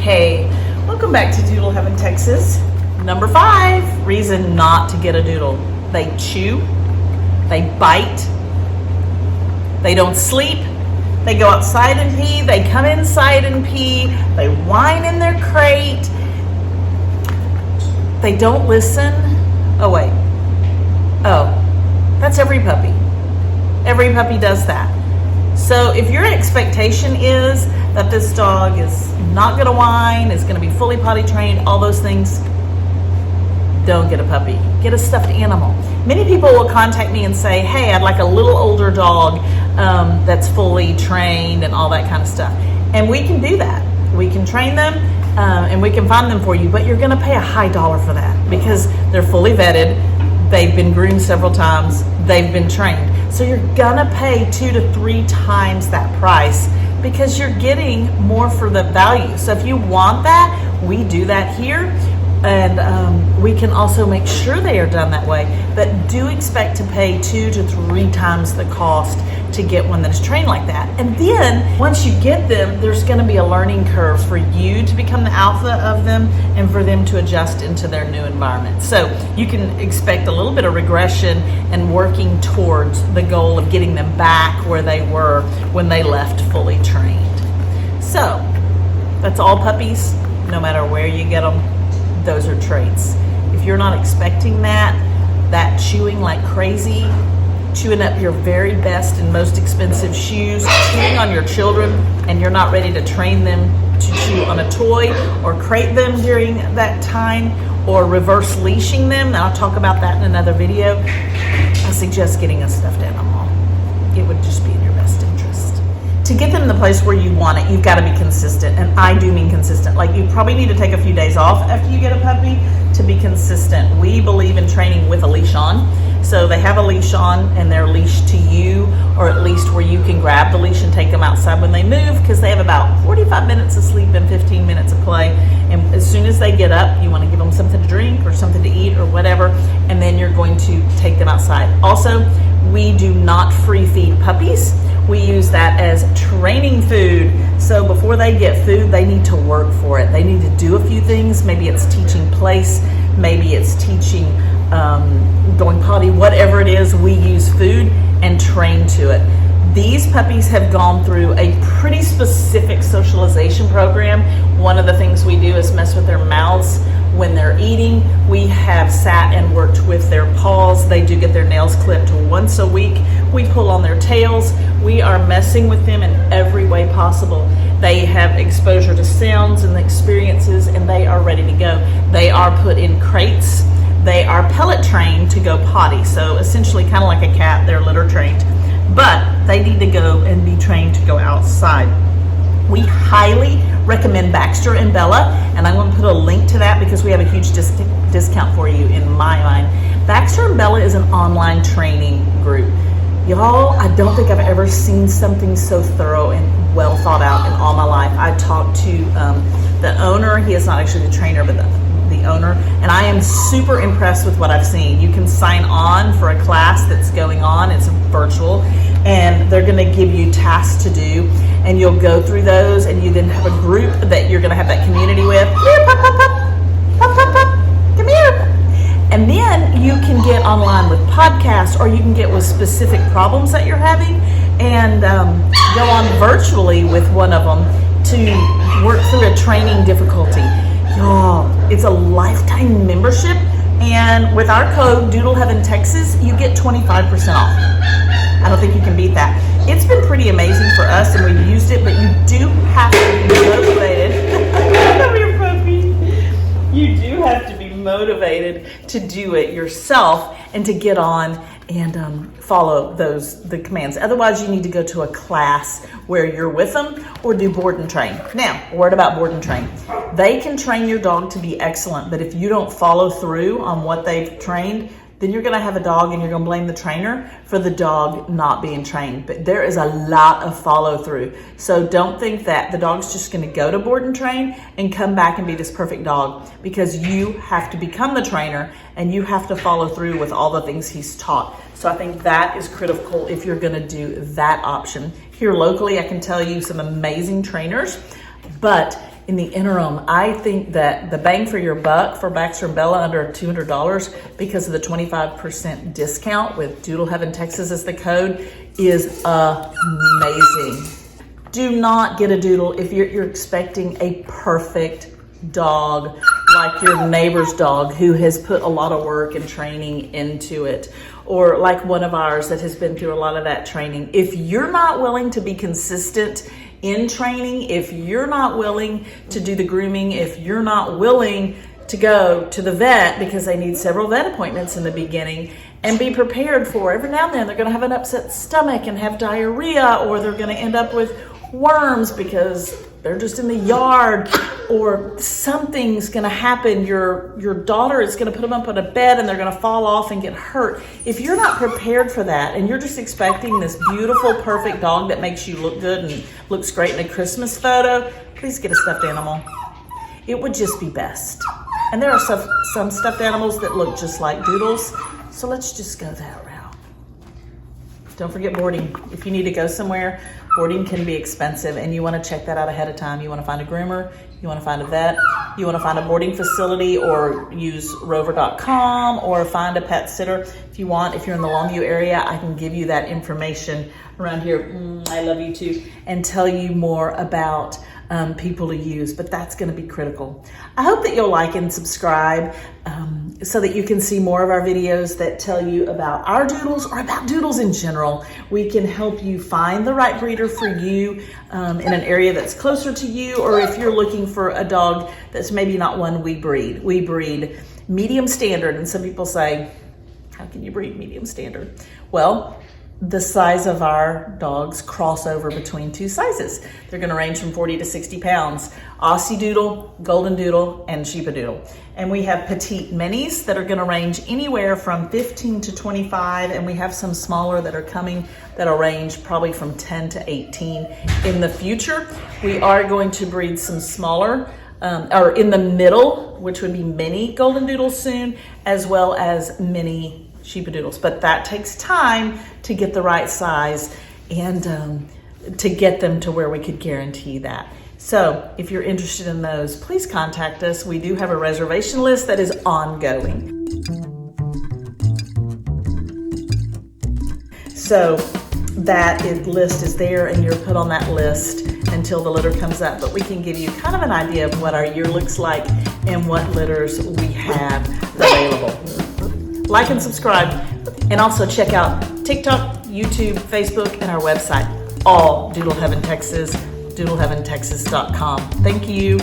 Hey, welcome back to Doodle Heaven, Texas. Number 5, reason not to get a doodle. They chew, they bite, they don't sleep, they go outside and pee, they come inside and pee, they whine in their crate, they don't listen. Oh wait, that's every puppy. Every puppy does that. So if your expectation is that this dog is not gonna whine, is gonna be fully potty trained, all those things, don't get a puppy. Get a stuffed animal. Many people will contact me and say, hey, I'd like a little older dog that's fully trained and all that kind of stuff. And we can do that. We can train them and we can find them for you, but you're gonna pay a high dollar for that because they're fully vetted, they've been groomed several times, they've been trained. So you're gonna pay 2 to 3 times that price because you're getting more for the value. So if you want that, we do that here. And we can also make sure they are done that way, but do expect to pay 2 to 3 times the cost to get one that is trained like that. And then once you get them, there's going to be a learning curve for you to become the alpha of them and for them to adjust into their new environment. So you can expect a little bit of regression and working towards the goal of getting them back where they were when they left fully trained. So that's all puppies, no matter where you get them. Those are traits. If you're not expecting that chewing like crazy, chewing up your very best and most expensive shoes, chewing on your children, and you're not ready to train them to chew on a toy or crate them during that time or reverse leashing them, and I'll talk about that in another video, I suggest getting a stuffed animal. It would just be in your best interest. To get them in the place where you want it, you've got to be consistent, and I do mean consistent. Like, you probably need to take a few days off after you get a puppy to be consistent. We believe in training with a leash on. So they have a leash on and they're leashed to you, or at least where you can grab the leash and take them outside when they move, because they have about 45 minutes of sleep and 15 minutes of play. And as soon as they get up, you want to give them something to drink or something to eat or whatever, and then you're going to take them outside. Also, we do not free feed puppies. We use that as training food. So before they get food, they need to work for it. They need to do a few things. Maybe it's teaching place, maybe it's teaching going potty, whatever it is, we use food and train to it. These puppies have gone through a pretty specific socialization program. One of the things we do is mess with their mouths when they're eating. We have sat and worked with their paws. They do get their nails clipped once a week. We pull on their tails. We are messing with them in every way possible. They have exposure to sounds and experiences, and they are ready to go. They are put in crates. They are pellet trained to go potty. So essentially kind of like a cat, they're litter trained, but they need to go and be trained to go outside. We highly recommend Baxter and Bella, and I'm going to put a link to that because we have a huge discount for you in my mind. Baxter and Bella is an online training group. Y'all, I don't think I've ever seen something so thorough and well thought out in all my life. I talked to the owner. He is not actually the trainer, but the owner, and I am super impressed with what I've seen. You can sign on for a class that's going on. It's virtual, and they're going to give you tasks to do, and you'll go through those, and you then have a group that you're going to have that community with. Here, pop, pop, pop, pop, pop, pop, come here. And then you can get online with podcasts, or you can get with specific problems that you're having, and go on virtually with one of them to work through a training difficulty. Y'all, it's a lifetime membership, and with our code Doodle Heaven Texas, you get 25% off. I don't think you can beat that. It's been pretty amazing for us, and we've used it, but you do have to be motivated. Come here, puppy. You do have to be motivated to do it yourself and to get on and follow the commands. Otherwise, you need to go to a class where you're with them or do board and train. Now, a word about board and train. They can train your dog to be excellent, but if you don't follow through on what they've trained, then you're going to have a dog and you're going to blame the trainer for the dog not being trained. But there is a lot of follow through. So don't think that the dog's just going to go to board and train and come back and be this perfect dog, because you have to become the trainer and you have to follow through with all the things he's taught. So I think that is critical if you're going to do that option. Here locally, I can tell you some amazing trainers, but in the interim, I think that the bang for your buck for Baxter and Bella under $200 because of the 25% discount with Doodle Heaven Texas as the code is amazing. Do not get a Doodle if you're expecting a perfect dog like your neighbor's dog who has put a lot of work and training into it, or like one of ours that has been through a lot of that training. If you're not willing to be consistent in training, if you're not willing to do the grooming, if you're not willing to go to the vet because they need several vet appointments in the beginning, and be prepared for every now and then they're going to have an upset stomach and have diarrhea, or they're going to end up with worms because they're just in the yard, or something's going to happen. Your daughter is going to put them up on a bed and they're going to fall off and get hurt. If you're not prepared for that and you're just expecting this beautiful, perfect dog that makes you look good and looks great in a Christmas photo, please get a stuffed animal. It would just be best. And there are some stuffed animals that look just like Doodles, so let's just go that route. Don't forget boarding. If you need to go somewhere, boarding can be expensive, and you want to check that out ahead of time. You want to find a groomer, you want to find a vet, you want to find a boarding facility, or use rover.com, or find a pet sitter if you want. If you're in the Longview area, I can give you that information around here. I love you too, and tell you more about people to use, but that's going to be critical. I hope that you'll like and subscribe so that you can see more of our videos that tell you about our Doodles or about Doodles in general. We can help you find the right breeder for you in an area that's closer to you, or if you're looking for a dog that's maybe not one we breed. We breed medium standard, and some people say, how can you breed medium standard? Well, the size of our dogs cross over between two sizes. They're going to range from 40 to 60 pounds. Aussie Doodle, Golden Doodle, and Sheepadoodle. And we have petite minis that are going to range anywhere from 15 to 25, and we have some smaller that are coming that'll range probably from 10 to 18 in the future. We are going to breed some smaller or in the middle, which would be mini Golden Doodles soon, as well as mini Sheepadoodles, but that takes time to get the right size and to get them to where we could guarantee that. So if you're interested in those, please contact us. We do have a reservation list that is ongoing. So that list is there, and you're put on that list until the litter comes up, but we can give you kind of an idea of what our year looks like and what litters we have available. Like and subscribe, and also check out TikTok, YouTube, Facebook, and our website, all Doodle Heaven Texas, doodleheaventexas.com. Thank you.